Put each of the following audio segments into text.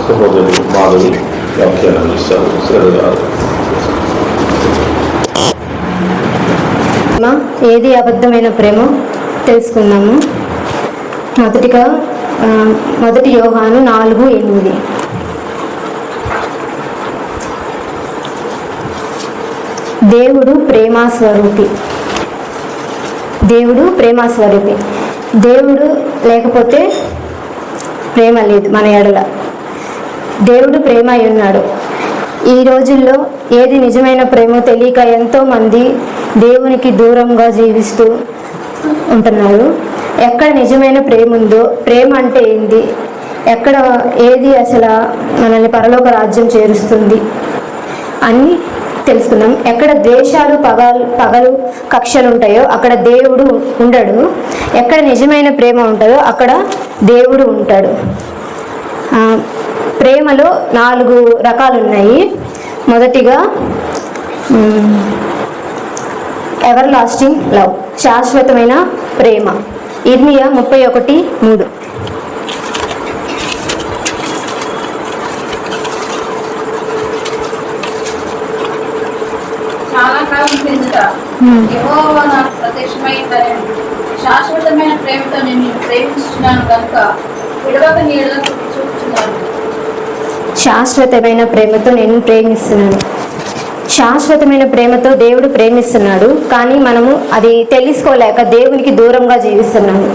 సహోదరి మాధవి వ్యాఖ్యానం ఇస్తారు. శ్రద్ధ ఏది అబద్ధమైన ప్రేమ తెలుసుకుందాము. మొదటిగా 1 యోహాను 4:8. దేవుడు ప్రేమాస్వరూపి. దేవుడు ప్రేమాస్వరూపి. దేవుడు లేకపోతే ప్రేమ లేదు మన ఎడల. దేవుడు ప్రేమ అయి ఉన్నాడు. ఈ రోజుల్లో ఏది నిజమైన ప్రేమో తెలియక ఎంతోమంది దేవునికి దూరంగా జీవిస్తూ ఉంటున్నారు. ఎక్కడ నిజమైన ప్రేమ ఉందో, ప్రేమ అంటే ఏంది, ఎక్కడ ఏది అసలు మనల్ని పరలోక రాజ్యం చేరుస్తుంది అని తెలుసుకుందాం. ఎక్కడ ద్వేషాలు పగలు కక్షలు ఉంటాయో అక్కడ దేవుడు ఉండడు. ఎక్కడ నిజమైన ప్రేమ ఉంటుందో అక్కడ దేవుడు ఉంటాడు. ప్రేమలో 4 రకాలు ఉన్నాయి. మొదటిగా ఎవర్ లాస్టింగ్ లవ్, శాశ్వతమైన ప్రేమ. ఇర్మియా 31:3. చాలా కాలం కిందట యెహోవా నాకు ప్రత్యక్షమైందని, శాశ్వతమైన ప్రేమతో నేను ప్రేమిస్తున్నాను కనుక విడవక నీ ఎడల చూపుచున్నాను. శాశ్వతమైన ప్రేమతో నేను ప్రేమిస్తున్నాను. శాశ్వతమైన ప్రేమతో దేవుడు ప్రేమిస్తున్నాడు. కానీ మనము అది తెలుసుకోలేక దేవునికి దూరంగా జీవిస్తున్నాము.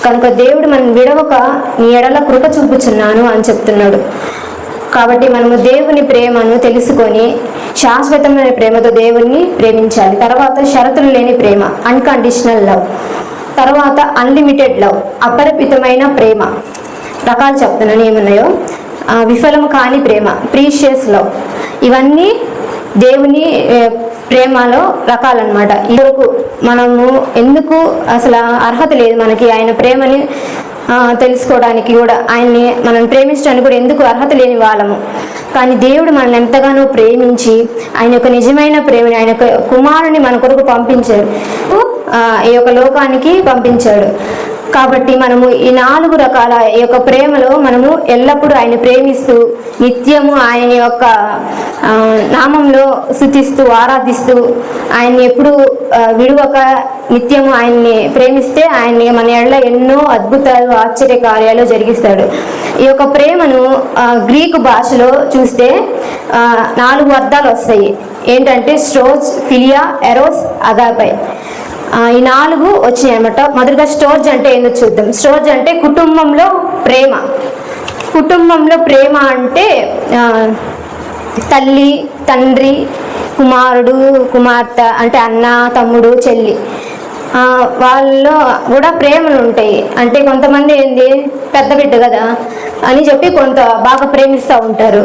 కనుక దేవుడు మనం విడవక నీ ఎడల కృప చూపుచున్నాను అని చెప్తున్నాడు. కాబట్టి మనము దేవుని ప్రేమను తెలుసుకొని శాశ్వతమైన ప్రేమతో దేవుణ్ణి ప్రేమించాలి. తర్వాత షరతులు లేని ప్రేమ, అన్కండిషనల్ లవ్. తర్వాత అన్లిమిటెడ్ లవ్, అపరిమితమైన ప్రేమ. రకాలు చెప్తున్నాను ఏమున్నాయో. విఫలము కాని ప్రేమ, ప్రీషియస్ లవ్. ఇవన్నీ దేవుని ప్రేమలో రకాలన్నమాట. ఇవరకు మనము ఎందుకు అసలు అర్హత లేదు మనకి ఆయన ప్రేమని తెలుసుకోవడానికి కూడా, ఆయన్ని మనం ప్రేమించడానికి కూడా ఎందుకు అర్హత లేని వాళ్ళము. కానీ దేవుడు మనల్ని ఎంతగానో ప్రేమించి ఆయన యొక్క నిజమైన ప్రేమని, ఆయన యొక్క కుమారుని మన కొరకు పంపించాడు, ఈ యొక్క లోకానికి పంపించాడు. కాబట్టి మనము ఈ 4 రకాల ఈ యొక్క ప్రేమలో మనము ఎల్లప్పుడూ ఆయన ప్రేమిస్తూ నిత్యము ఆయన యొక్క నామంలో స్తుతిస్తూ ఆరాధిస్తూ ఆయన్ని ఎప్పుడు విడువక నిత్యము ఆయన్ని ప్రేమిస్తే ఆయన్ని మన ఎడల ఎన్నో అద్భుతాలు ఆశ్చర్య కార్యాలు జరిగిస్తాడు. ఈ యొక్క ప్రేమను గ్రీకు భాషలో చూస్తే 4 అర్థాలు వస్తాయి. ఏంటంటే స్టోర్జ్, ఫిలియా, ఎరోస్, అగాపై. ఈ 4 వచ్చినాయి అన్నమాట. మొదటిగా స్టోర్జ్ అంటే ఏందో చూద్దాం. స్టోర్జ్ అంటే కుటుంబంలో ప్రేమ. కుటుంబంలో ప్రేమ అంటే తల్లి, తండ్రి, కుమారుడు, కుమార్తె, అంటే అన్న, తమ్ముడు, చెల్లి, వాళ్ళలో కూడా ప్రేమలు ఉంటాయి. అంటే కొంతమంది ఏంది పెద్ద బిడ్డ కదా అని చెప్పి కొంత బాగా ప్రేమిస్తూ ఉంటారు.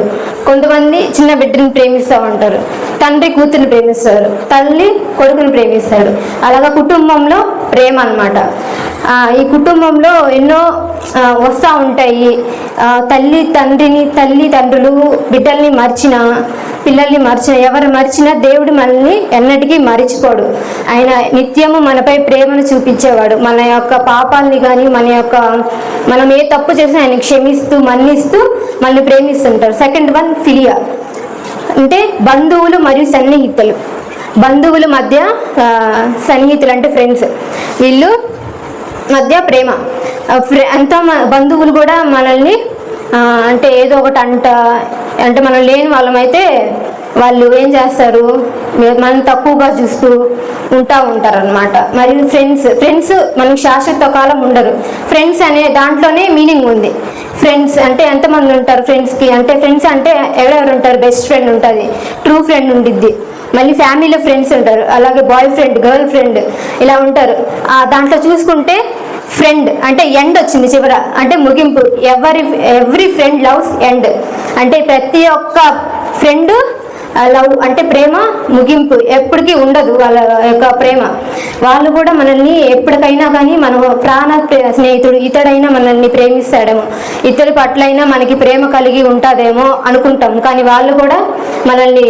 కొంతమంది చిన్న బిడ్డని ప్రేమిస్తూ ఉంటారు. తండ్రి కూతురిని ప్రేమిస్తారు, తల్లి కొడుకుని ప్రేమిస్తాడు. అలాగా కుటుంబంలో ప్రేమ అన్నమాట. ఈ కుటుంబంలో ఎన్నో వస్తూ ఉంటాయి. తల్లిదండ్రులు బిడ్డల్ని మర్చిన, పిల్లల్ని మర్చిన, ఎవరు మర్చినా దేవుడు మనల్ని ఎన్నటికీ మరిచిపోడు. ఆయన నిత్యము మనపై ప్రేమను చూపించేవాడు. మన యొక్క పాపాలని కానీ మనం ఏ తప్పు చేసినా ఆయన క్షమిస్తూ మన్నిస్తూ మనల్ని ప్రేమిస్తుంటారు. సెకండ్ వన్ ఫిలియా అంటే బంధువులు మరియు సన్నిహితులు. బంధువుల మధ్య సన్నిహితులు అంటే ఫ్రెండ్స్, వీళ్ళు మధ్య ప్రేమ. అంతా బంధువులు కూడా మనల్ని అంటే ఏదో ఒకటి అంటే మనం లేని వాళ్ళమైతే వాళ్ళు ఏం చేస్తారు, మనం తక్కువగా చూస్తూ ఉంటారు అన్నమాట. మరియు ఫ్రెండ్స్ మనకి శాశ్వత కాలం ఉండరు. ఫ్రెండ్స్ అనే దాంట్లోనే మీనింగ్ ఉంది. ఫ్రెండ్స్ అంటే ఎంతమంది ఉంటారు ఫ్రెండ్స్కి అంటే, ఫ్రెండ్స్ అంటే ఎవరెవరు ఉంటారు, బెస్ట్ ఫ్రెండ్ ఉంటుంది, ట్రూ ఫ్రెండ్ ఉండిద్ది, మళ్ళీ ఫ్యామిలీలో ఫ్రెండ్స్ ఉంటారు, అలాగే బాయ్ ఫ్రెండ్, గర్ల్ ఫ్రెండ్ ఇలా ఉంటారు. దాంట్లో చూసుకుంటే ఫ్రెండ్ అంటే ఎండ్ వచ్చింది చివర, అంటే ముగింపు. ఎవ్రీ ఫ్రెండ్ లవ్స్ ఎండ్ అంటే ప్రతి ఒక్క ఫ్రెండ్ లవ్ అంటే ప్రేమ ముగింపు, ఎప్పటికీ ఉండదు వాళ్ళ యొక్క ప్రేమ. వాళ్ళు కూడా మనల్ని ఎప్పటికైనా కానీ మనం ప్రాణ స్నేహితుడు ఇతడైనా మనల్ని ప్రేమిస్తాడేమో, ఇతడి పట్లైనా మనకి ప్రేమ కలిగి ఉంటుందేమో అనుకుంటాం. కానీ వాళ్ళు కూడా మనల్ని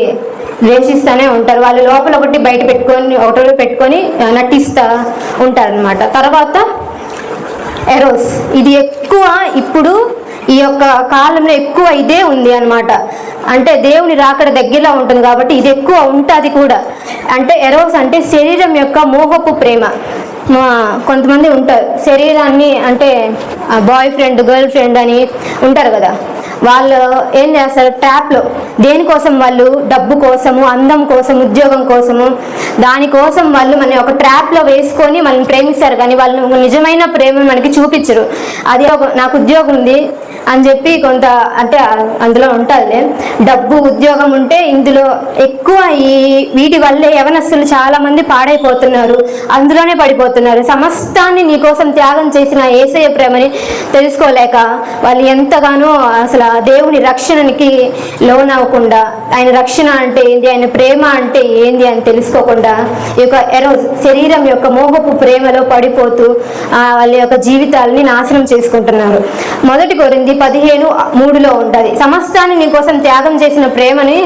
ద్వేషిస్తూనే ఉంటారు. వాళ్ళు లోపల ఒకటి బయట పెట్టుకొని నటిస్తూ ఉంటారనమాట. తర్వాత ఎరోస్, ఇది ఎక్కువ ఇప్పుడు ఈ యొక్క కాలంలో ఎక్కువ ఇదే ఉంది అన్నమాట. అంటే దేవుని రాకడ దగ్గరలో ఉంటుంది కాబట్టి ఇది ఎక్కువ ఉంటుంది కూడా. అంటే ఎరోస్ అంటే శరీరం యొక్క మోహపు ప్రేమ. కొంతమంది ఉంటారు శరీరాన్ని, అంటే బాయ్ ఫ్రెండ్ గర్ల్ ఫ్రెండ్ అని ఉంటారు కదా, వాళ్ళు ఏం చేస్తారు, ట్యాప్లో దేనికోసం వాళ్ళు డబ్బు కోసము, అందం కోసం, ఉద్యోగం కోసము, దానికోసం వాళ్ళు మన ఒక ట్రాప్లో వేసుకొని మనల్ని ప్రేమిస్తారు. కానీ వాళ్ళు నిజమైన ప్రేమను మనకి చూపించరు. అది నాకు ఉద్యోగం ఉంది అని చెప్పి కొంత అంటే అందులో ఉంటుంది డబ్బు ఉద్యోగం ఉంటే ఇందులో ఎక్కువ వీటి వల్లే యవనస్తులు చాలా మంది పాడైపోతున్నారు, అందులోనే పడిపోతున్నారు. సమస్తాన్ని నీకోసం త్యాగం చేసిన యేసయ్య ప్రేమని తెలుసుకోలేక వాళ్ళు ఎంతగానో అసలు దేవుని రక్షణకి లోనవ్వకుండా, ఆయన రక్షణ అంటే ఏంది, ఆయన ప్రేమ అంటే ఏంది అని తెలుసుకోకుండా ఈ యొక్క శరీరం యొక్క మోహపు ప్రేమలో పడిపోతూ వాళ్ళ యొక్క జీవితాలని నాశనం చేసుకుంటున్నారు. మొదటి కొరింథీ 15:3 ఉంటుంది. సమస్తాన్ని నీకోసం త్యాగం చేసిన ప్రేమని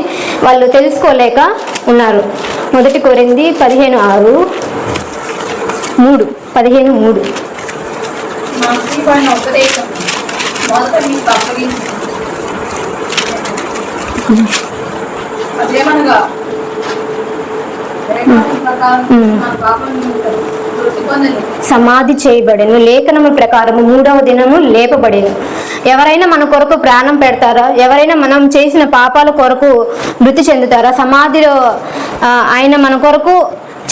వాళ్ళు తెలుసుకోలేక ఉన్నారు. మొదటి కొరింథీ 15:3 అదేమనగా సమాధి చేయబడెను, లేఖనము ప్రకారము 3వ దినము లేపబడేను. ఎవరైనా మన కొరకు ప్రాణం పెడతారా? ఎవరైనా మనం చేసిన పాపాల కొరకు మృతి చెందుతారా? సమాధిలో ఆయన మన కొరకు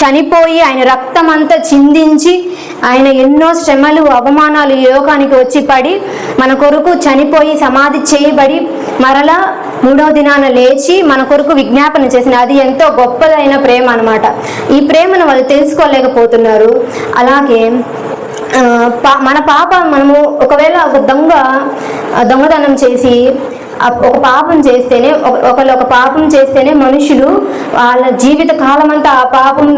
చనిపోయి ఆయన రక్తం అంతా చిందించి ఆయన ఎన్నో శ్రమలు అవమానాలు ఈ లోకానికి వచ్చి పడి మన కొరకు చనిపోయి సమాధి చేయబడి మరలా 3వ దినాన లేచి మన కొరకు విజ్ఞాపన చేసిన అది ఎంతో గొప్పదైన ప్రేమ అన్నమాట. ఈ ప్రేమను వాళ్ళు తెలుసుకోలేకపోతున్నారు. అలాగే మన మనము ఒకవేళ ఒక దొంగతనం చేసి ఒక పాపం చేస్తేనే ఒక పాపం చేస్తేనే మనుషులు వాళ్ళ జీవిత కాలం అంతా ఆ పాపం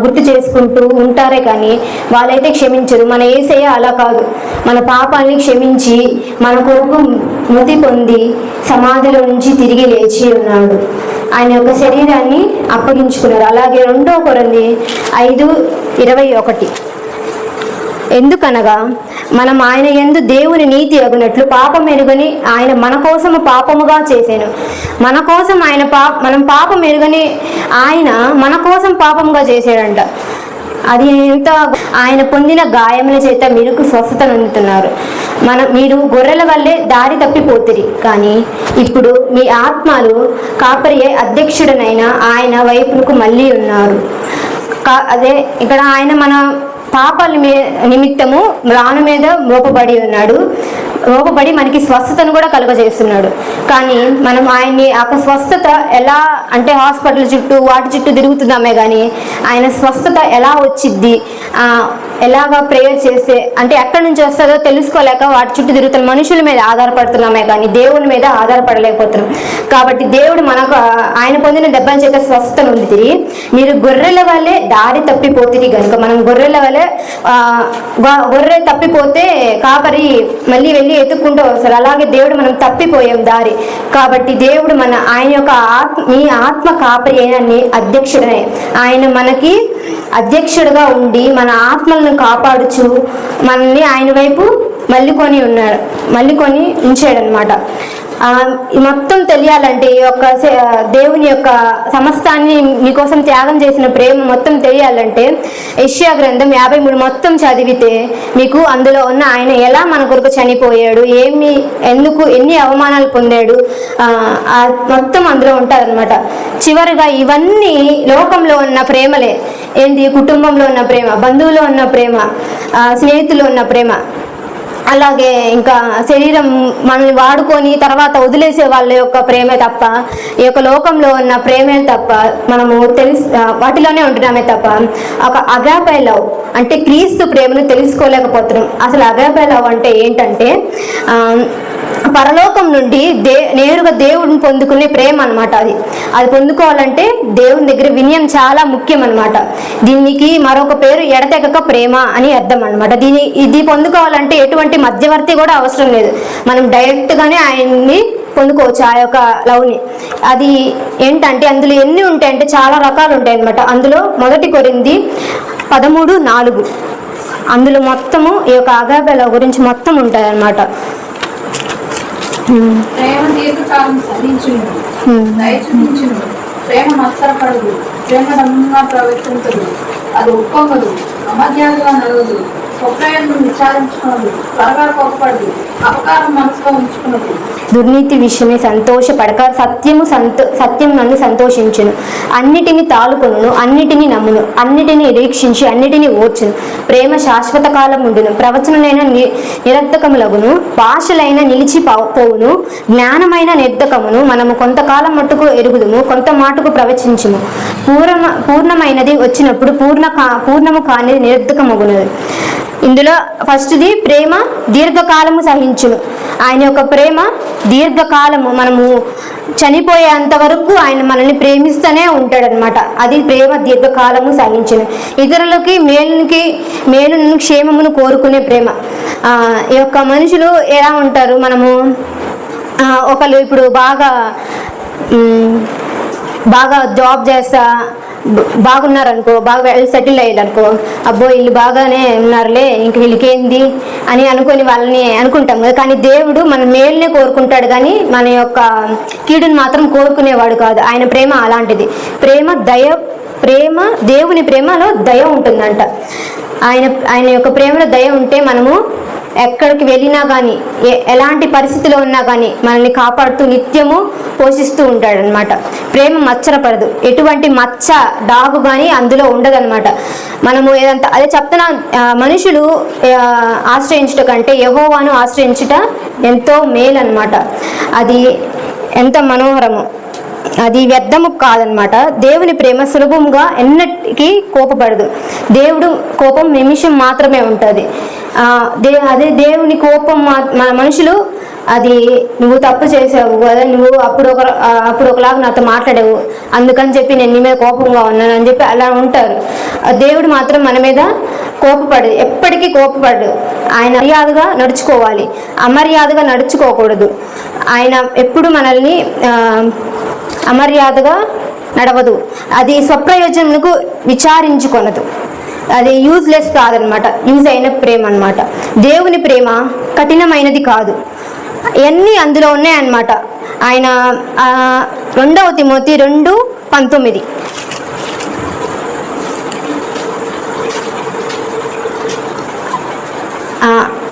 గుర్తు చేసుకుంటూ ఉంటారే కానీ వాళ్ళైతే క్షమించరు. మన యేసయ్య అలా కాదు, మన పాపాన్ని క్షమించి మన కొరకు మృతి పొంది సమాధిలో నుంచి తిరిగి లేచి ఉన్నాడు. ఆయన యొక్క శరీరాన్ని అప్పగించుకున్నారు. అలాగే 2వ కొరింథీ 5:21 ఎందుకనగా మనం ఆయన యందు దేవుని నీతి అగునట్లు పాపం ఎరుగని ఆయన మన కోసము పాపముగా చేశాను. మన కోసం ఆయన మనం పాపం ఎరుగని ఆయన మన కోసం పాపముగా చేశాడంట. అది ఎంత ఆయన పొందిన గాయముల చేత మీరు స్వస్థత పొందుతున్నారు. మీరు గొర్రెల వల్లే దారి తప్పిపోతిరి, కానీ ఇప్పుడు మీ ఆత్మలు కాపరి అధ్యక్షుడనైన ఆయన వైపునకు మళ్ళీ ఉన్నారు. అదే ఇక్కడ ఆయన మన పాపాల నిమిత్తము రాను మీద మోపబడి మనకి స్వస్థతను కూడా కలుగజేస్తున్నాడు. కానీ మనం ఆయన్ని ఆ స్వస్థత ఎలా అంటే హాస్పిటల్ చుట్టూ వాటి చుట్టూ తిరుగుతున్నామే కానీ ఆయన స్వస్థత ఎలా వచ్చిద్ది, ఎలాగా ప్రేయర్ చేస్తే అంటే ఎక్కడి నుంచి వస్తుందో తెలుసుకోలేక వాటి చుట్టూ తిరుగుతున్న మనుషుల మీద ఆధారపడుతున్నామే కానీ దేవుని మీద ఆధారపడలేకపోతున్నాం. కాబట్టి దేవుడు మనకు ఆయన పొందిన దెబ్బల చేత స్వస్థతను ఉంది. మీరు గొర్రెల వల్లే దారి తప్పిపోతుంది కనుక మనం గొర్రెల వల్లే గొర్రె తప్పిపోతే కాపరి మళ్ళీ వెళ్ళి ఎత్తుక్కుంటూ వస్తారు. అలాగే దేవుడు మనం తప్పిపోయాం దారి. కాబట్టి దేవుడు ఆయన యొక్క మీ ఆత్మ కాపరి అయిన అధ్యక్షుడనే ఆయన మనకి అధ్యక్షుడుగా ఉండి మన ఆత్మలను కాపాడుచు మనల్ని ఆయన వైపు మళ్ళీ ఉంచాడనమాట. మొత్తం తెలియాలంటే ఈ యొక్క దేవుని యొక్క సమస్తాన్ని మీకోసం త్యాగం చేసిన ప్రేమ మొత్తం తెలియాలంటే యెషయా గ్రంథం 53 మొత్తం చదివితే మీకు అందులో ఉన్న ఆయన ఎలా మన కొరకు చనిపోయాడు, ఎన్ని అవమానాలు పొందాడు మొత్తం అందులో ఉంటారనమాట. చివరిగా ఇవన్నీ లోకంలో ఉన్న ప్రేమలే. ఏంటి? కుటుంబంలో ఉన్న ప్రేమ, బంధువులో ఉన్న ప్రేమ, స్నేహితుల్లో ఉన్న ప్రేమ, అలాగే ఇంకా శరీరం మనల్ని వాడుకొని తర్వాత వదిలేసే వాళ్ళ యొక్క ప్రేమే తప్ప ఈ యొక్క లోకంలో ఉన్న ప్రేమే తప్ప మనము వాటిలోనే ఉంటున్నామే తప్ప ఒక అగాపే లవ్ అంటే క్రీస్తు ప్రేమను తెలుసుకోలేకపోతున్నాం. అసలు అగాపే లవ్ అంటే ఏంటంటే పరలోకం నుండి నేరుగా దేవుడిని పొందుకునే ప్రేమ అనమాట. అది పొందుకోవాలంటే దేవుని దగ్గర వినయం చాలా ముఖ్యం అనమాట. దీనికి మరొక పేరు ఎడతెగక ప్రేమ అని అర్థం అనమాట. ఇది పొందుకోవాలంటే ఎటువంటి మధ్యవర్తి కూడా అవసరం లేదు. మనం డైరెక్ట్గానే ఆయన్ని పొందుకోవచ్చు ఆ యొక్క లవ్ని. అది ఏంటంటే అందులో ఎన్ని ఉంటాయంటే చాలా రకాలు ఉంటాయి అనమాట. అందులో మొదటి కొరింథీ 13:4 అందులో మొత్తము ఈ యొక్క అగాపే లవ్ గురించి మొత్తం ఉంటాయి అన్నమాట. ప్రేమ దీర్ఘకాలం సహించును, దయ చూపించును. ప్రేమ మత్సరపడదు, ప్రేమ నమ్ముగా ప్రవర్తించదు, అది ఉప్పొంగదు, అమర్యాదగా నడవదు, స్వప్రయోజనం విచారించుకున్నది, త్వరగా కోపపడదు, అపకారం మనసులో ఉంచుకున్నది. దుర్నీతి విషయమే సంతోషపడక సత్యం నందు సంతోషించును. అన్నిటిని తాలుకొనును, అన్నిటినీ నమ్మును, అన్నిటినీ నిరీక్షించి అన్నిటినీ ఓర్చును. ప్రేమ శాశ్వత కాలం ఉండును, ప్రవచనలైన నిరర్ధకములగును, భాషలైన నిలిచిపోవును, జ్ఞానమైన నిర్ధకమును. మనము కొంతకాలం మట్టుకు ఎరుగుదుము, కొంత మాటుకు ప్రవచించుము. పూర్ణమైనది వచ్చినప్పుడు పూర్ణము కానిది నిరర్ధకమగునది. ఇందులో ఫస్ట్ది ప్రేమ దీర్ఘకాలము సహించును. ఆయన యొక్క ప్రేమ దీర్ఘకాలము, మనము చనిపోయేంత వరకు ఆయన మనల్ని ప్రేమిస్తూనే ఉంటాడనమాట. అది ప్రేమ దీర్ఘకాలము సహించును. ఇతరులకి మేలును క్షేమమును కోరుకునే ప్రేమ. ఈ యొక్క మనుషులు ఎలా ఉంటారు, మనము ఒకళ్ళు ఇప్పుడు బాగా జాబ్ చేస్తా బాగున్నారనుకో, బాగా వెల్ సెటిల్ అయ్యారనుకో, అబ్బో వీళ్ళు బాగానే ఉన్నారులే, ఇంక వీళ్ళకేంది అని అనుకొని వాళ్ళని అనుకుంటాం కదా. కానీ దేవుడు మన మేలునే కోరుకుంటాడు, కానీ మన యొక్క కీడుని మాత్రం కోరుకునేవాడు కాదు. ఆయన ప్రేమ అలాంటిది. ప్రేమ దేవుని ప్రేమలో దయ ఉంటుందంట. ఆయన యొక్క ప్రేమలో దయ ఉంటే మనము ఎక్కడికి వెళ్ళినా కానీ, ఎలాంటి పరిస్థితిలో ఉన్నా కానీ మనల్ని కాపాడుతూ నిత్యము పోషిస్తూ ఉంటాడనమాట. ప్రేమ మచ్చరపడదు, ఎటువంటి మచ్చ డాగు కానీ అందులో ఉండదన్నమాట. మనము ఏదంతా అదే చెప్తున్నా, మనుషులు ఆశ్రయించుట కంటే యెహోవాను ఆశ్రయించుట ఎంతో మేలు అనమాట. అది ఎంత మనోహరము, అది వ్యర్థము కాదనమాట. దేవుని ప్రేమ సులభంగా ఎన్నటికీ కోపపడదు. దేవుడు కోపం నిమిషం మాత్రమే ఉంటుంది. అదే దేవుని కోపం మన మనుషులు, అది నువ్వు తప్పు చేసావు కదా, నువ్వు అప్పుడు ఒకలాగా నాతో మాట్లాడావు, అందుకని చెప్పి నేను నీ మీద కోపంగా ఉన్నాను అని చెప్పి అలా ఉంటారు. దేవుడు మాత్రం మన మీద కోపపడదు, ఎప్పటికీ కోపపడదు. ఆయన మర్యాదగా నడుచుకోవాలి, అమర్యాదగా నడుచుకోకూడదు. ఆయన ఎప్పుడు మనల్ని అమర్యాదగా నడవదు. అది స్వప్రయోజనకు విచారించుకొనదు. అది యూజ్లెస్ కాదనమాట, యూజ్ అయిన ప్రేమ అనమాట. దేవుని ప్రేమ కఠినమైనది కాదు, ఇవన్నీ అందులో ఉన్నాయన్నమాట. ఆయన 2 తిమోతి 2:19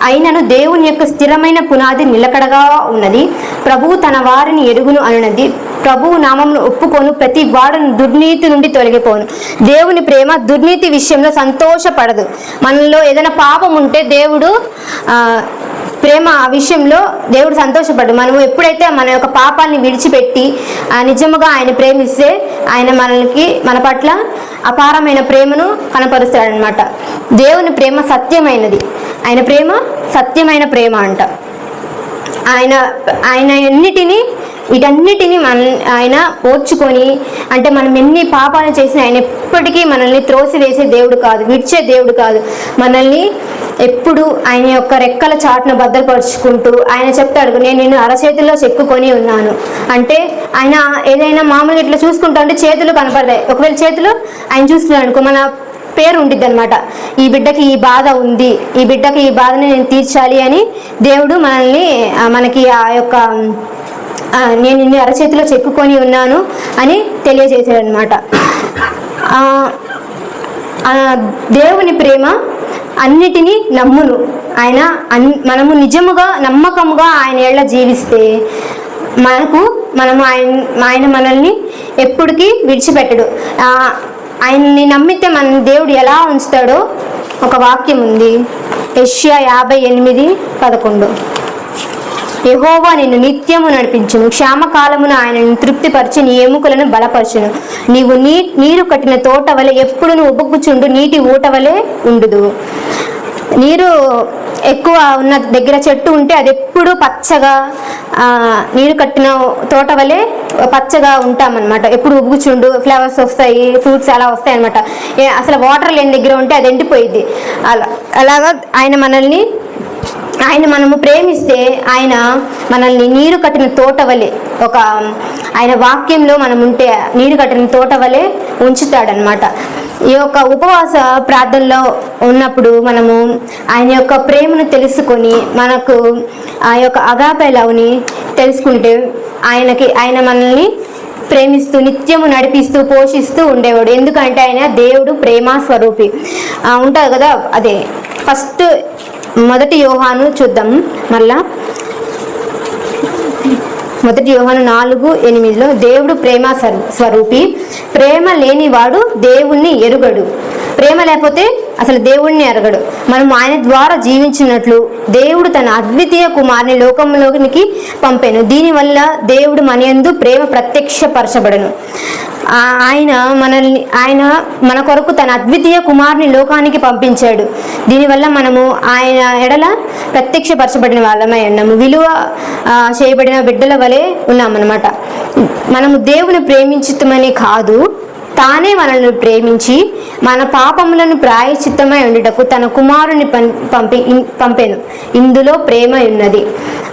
అయినను దేవుని యొక్క స్థిరమైన పునాది నిలకడగా ఉన్నది. ప్రభువు తన వారిని ఎరుగును అనున్నది. ప్రభువు నామమును ఒప్పుకోను ప్రతి వాడును దుర్నీతి నుండి తొలగిపోను. దేవుని ప్రేమ దుర్నీతి విషయంలో సంతోషపడదు. మనలో ఏదైనా పాపం ఉంటే దేవుడు ప్రేమ ఆ విషయంలో దేవుడు సంతోషపడు. మనము ఎప్పుడైతే మన యొక్క పాపాలని విడిచిపెట్టి నిజముగా ఆయన ప్రేమిస్తే ఆయన మన పట్ల అపారమైన ప్రేమను కనపరుస్తాడనమాట. దేవుని ప్రేమ సత్యమైనది, ఆయన ప్రేమ సత్యమైన ప్రేమ అంట. ఆయన వీటన్నిటినీ ఆయన ఓర్చుకొని, అంటే మనం ఎన్ని పాపాలు చేసినా ఆయన ఎప్పటికీ మనల్ని త్రోసివేసే దేవుడు కాదు, విడిచే దేవుడు కాదు. మనల్ని ఎప్పుడు ఆయన యొక్క రెక్కల చాటును భద్రపరుచుకుంటూ ఆయన చెప్తాడు, నేను నిన్ను అరచేతుల్లో చెక్కుకొని ఉన్నాను అంటే, ఆయన ఏదైనా మామూలుగా ఇట్లా చూసుకుంటా అంటే చేతులు కనపడతాయి. ఒకవేళ చేతులు ఆయన చూసుకున్నాడు అనుకో, మన పేరు ఉండిద్ది అనమాట. ఈ బిడ్డకి ఈ బాధ ఉంది, ఈ బిడ్డకి ఈ బాధని నేను తీర్చాలి అని దేవుడు మనకి ఆ యొక్క నేను నిన్ను అరచేతిలో చెక్కుకొని ఉన్నాను అని తెలియజేశాడు అనమాట. దేవుని ప్రేమ అన్నిటినీ నమ్మును. మనము నిజముగా నమ్మకముగా ఆయన ఏళ్ళ జీవిస్తే ఆయన మనల్ని ఎప్పటికీ విడిచిపెట్టడు. ఆయన్ని నమ్మితే మన దేవుడు ఎలా ఉంచుతాడో ఒక వాక్యం ఉంది, యెషయా 58:11. యెహోవా నిన్ను నిత్యము నడిపించును, క్షామకాలమున ఆయనను తృప్తిపరిచి నీ ఎముకలను బలపరచును. నీవు నీరు కట్టిన తోట వలె ఎప్పుడు ఉబుకుచుండు, నీటి ఊట వలె ఉండుదు. నీరు ఎక్కువ ఉన్న దగ్గర చెట్టు ఉంటే అది ఎప్పుడు పచ్చగా, నీరు కట్టిన తోట వలె పచ్చగా ఉంటామన్నమాట. ఎప్పుడు ఉబ్బుచుండు, ఫ్లవర్స్ వస్తాయి, ఫ్రూట్స్ అలా వస్తాయి అనమాట. అసలు వాటర్ లేని దగ్గర ఉంటే అది ఎండిపోయిద్ది. అలాగా మనము ప్రేమిస్తే ఆయన మనల్ని నీరు కట్టిన తోట వలె, ఆయన వాక్యంలో మనం ఉంటే నీరు కట్టిన తోట వలె ఉంచుతాడనమాట. ఈ యొక్క ఉపవాస ప్రార్థనలో ఉన్నప్పుడు మనము ఆయన యొక్క ప్రేమను తెలుసుకొని మనకు ఆ యొక్క అగాపే లవ్ని తెలుసుకుంటే ఆయన మనల్ని ప్రేమిస్తూ నిత్యము నడిపిస్తూ పోషిస్తూ ఉండేవాడు. ఎందుకంటే ఆయన దేవుడు ప్రేమ స్వరూపి ఉంటారు కదా. అదే ఫస్ట్ 1 యోహాను చూద్దాం. మళ్ళా 1 యోహాను 4:8 దేవుడు ప్రేమ స్వరూపి, ప్రేమ లేనివాడు దేవుణ్ణి ఎరుగడు. ప్రేమ లేకపోతే అసలు దేవుణ్ణి ఎరగడు. మనం ఆయన ద్వారా జీవించినట్లు దేవుడు తన అద్వితీయ కుమారుని లోకంలోనికి పంపాను. దీనివల్ల దేవుడు మన యందు ప్రేమ ప్రత్యక్షపరచబడను. ఆయన మన కొరకు తన అద్వితీయ కుమారుని లోకానికి పంపించాడు. దీనివల్ల మనము ఆయన ఎడల ప్రత్యక్షపరచబడిన వాళ్ళమై ఉన్నాము, విలువ చేయబడిన బిడ్డల వలె ఉన్నామన్నమాట. మనము దేవుని ప్రేమించుతామని కాదు, తానే మనల్ని ప్రేమించి మన పాపములను ప్రాయశ్చిత్తమై ఉండుటకు తన కుమారుని పంపెను. ఇందులో ప్రేమ ఉన్నది.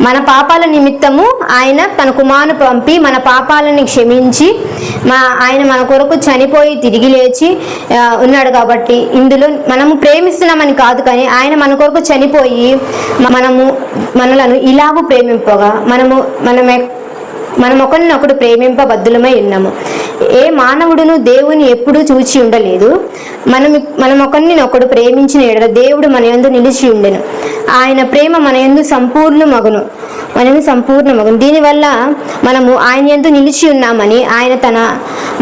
మన పాపాల నిమిత్తము ఆయన తన కుమారుని పంపి మన పాపాలని క్షమించి ఆయన మన కొరకు చనిపోయి తిరిగి లేచి ఉన్నాడు. కాబట్టి ఇందులో మనము ప్రేమిస్తున్నామని కాదు, కానీ ఆయన మన కొరకు చనిపోయి మనలను ఇలాగూ ప్రేమింపగా మనం ఒకరినొకడు ప్రేమింపబద్ధులమై ఉన్నాము. ఏ మానవుడును దేవుని ఎప్పుడూ చూచి ఉండలేదు. మనం ఒకరినొకడు ప్రేమించిన ఎడల దేవుడు మన యందు నిలిచి ఉండెను. ఆయన ప్రేమ మన యందు సంపూర్ణమగును. దీనివల్ల మనము ఆయన యందు నిలిచి ఉన్నామని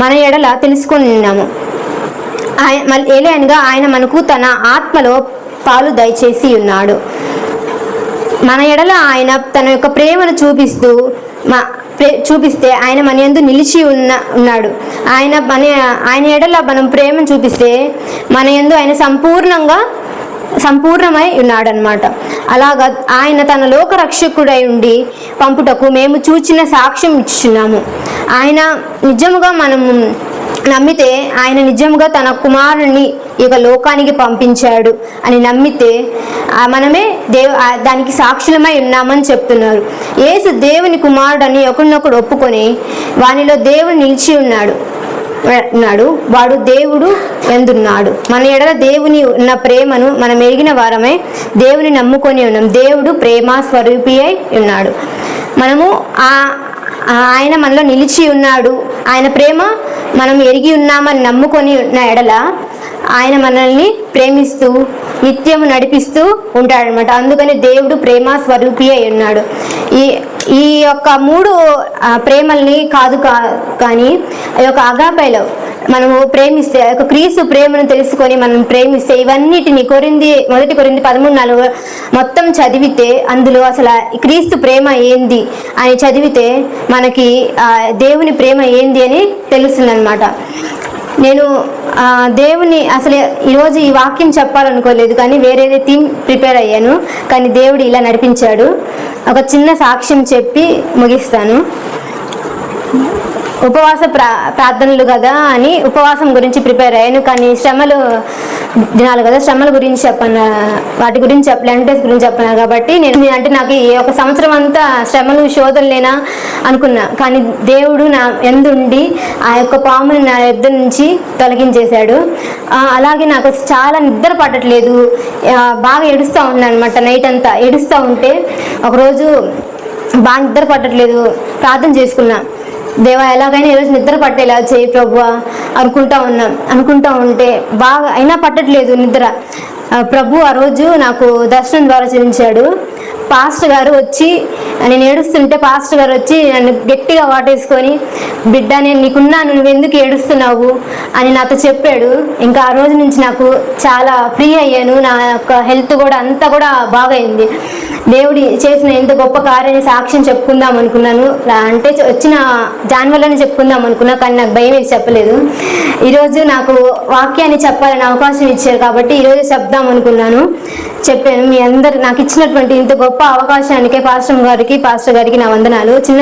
మన ఎడల తెలుసుకొని ఉన్నాము. ఏలైనగా ఆయన మనకు తన ఆత్మలో పాలు దయచేసి ఉన్నాడు. మన ఎడల ఆయన తన యొక్క ప్రేమను చూపిస్తే ఆయన మన యందు నిలిచి ఉన్నాడు. ఆయన ఎడల మనం ప్రేమను చూపిస్తే మన యందు ఆయన సంపూర్ణమై ఉన్నాడు అన్నమాట. అలాగా ఆయన తన లోక రక్షకుడై ఉండి పంపుటకు మేము చూచిన సాక్ష్యం ఇచ్చున్నాము. ఆయన నిజముగా మనము నమ్మితే ఆయన నిజంగా తన కుమారుని ఈ లోకానికి పంపించాడు అని నమ్మితే మనమే దానికి సాక్షులమై ఉన్నామని చెప్తున్నారు. యేసు దేవుని కుమారుడు అని ఒకరినొకడు ఒప్పుకొని వానిలో దేవుడు నిలిచి ఉన్నాడు. వాడు దేవుడు ఎందున్నాడు. మన ఎడల దేవుని ఉన్న ప్రేమను మనం ఎరిగిన వారమై దేవుని నమ్ముకొని ఉన్నాం. దేవుడు ప్రేమ స్వరూపి అయి ఉన్నాడు. మనము ఆయన మనలో నిలిచి ఉన్నాడు. ఆయన ప్రేమ మనం ఎరిగి ఉన్నామని నమ్ముకొని ఉన్న ఎడల ఆయన మనల్ని ప్రేమిస్తూ నిత్యము నడిపిస్తూ ఉంటాడనమాట. అందుకని దేవుడు ప్రేమ స్వరూపి అయి ఉన్నాడు. ఈ యొక్క 3 ప్రేమల్ని కాదు కానీ ఈ యొక్క అగాపేలో మనము ప్రేమిస్తే, ఆ యొక్క క్రీస్తు ప్రేమను తెలుసుకొని మనం ప్రేమిస్తే ఇవన్నిటిని 1 కొరింథీ 13:4 మొత్తం చదివితే అందులో అసలు క్రీస్తు ప్రేమ ఏంది అని చదివితే మనకి దేవుని ప్రేమ ఏంది అని తెలుస్తుంది అనమాట. నేను దేవుని అసలు ఈరోజు ఈ వాక్యం చెప్పాలనుకోలేదు, కానీ వేరేదే థీమ్ ప్రిపేర్ అయ్యాను. కానీ దేవుడు ఇలా నడిపించాడు. ఒక చిన్న సాక్ష్యం చెప్పి ముగిస్తాను. ఉపవాస ప్రార్థనలు కదా అని ఉపవాసం గురించి ప్రిపేర్ అయ్యాను. కానీ దినాలు కదా, శ్రమల గురించి వాటి గురించి లెంటెస్ గురించి చెప్పను. కాబట్టి అంటే నాకు ఈ ఒక సంవత్సరం అంతా శ్రమలు శోధనలేనా అనుకున్నా. కానీ దేవుడు నా ఎందుండి ఆ యొక్క పాముని నా ఎద్దు నుంచి తొలగించేశాడు. అలాగే నాకు చాలా నిద్ర పట్టట్లేదు, బాగా ఏడుస్తూ ఉన్నాను అనమాట. నైట్ అంతా ఏడుస్తూ ఉంటే ఒకరోజు బాగా నిద్ర పట్టట్లేదు, ప్రార్థన చేసుకున్నా. దేవా ఎలాగైనా ఈరోజు నిద్ర పట్టేలా చేయి ప్రభువా అనుకుంటా ఉంటే బాగా అయినా పట్టట్లేదు నిద్ర. ప్రభు ఆ రోజు నాకు దర్శనం ద్వారా చూపించాడు. పాస్టర్ గారు వచ్చి నేను ఏడుస్తుంటే పాస్టర్ గారు వచ్చి నన్ను గట్టిగా వాటేసుకొని, బిడ్డ నేను నీకున్నాను, నువ్వు ఎందుకు ఏడుస్తున్నావు అని నాతో చెప్పాడు. ఇంకా ఆ రోజు నుంచి నాకు చాలా ఫ్రీ అయ్యాను. నా యొక్క హెల్త్ కూడా అంతా కూడా బాగైంది. దేవుడి చేసిన ఎంత గొప్ప కార్యాన్ని సాక్ష్యం చెప్పుకుందాం అనుకున్నాను. అంటే వచ్చిన జాన్వరిలోనే చెప్పుకుందాం అనుకున్నా, కానీ నాకు భయం వేసి చెప్పలేదు. ఈరోజు నాకు వాక్యాన్ని చెప్పాలని అవకాశం ఇచ్చారు కాబట్టి ఈరోజు చెప్దాం అనుకున్నాను, చెప్పాను. మీ అందరు నాకు ఇచ్చినటువంటి ఇంత గొప్ప అవకాశానికే పాస్టర్ గారికి నా వందనాలు. చిన్న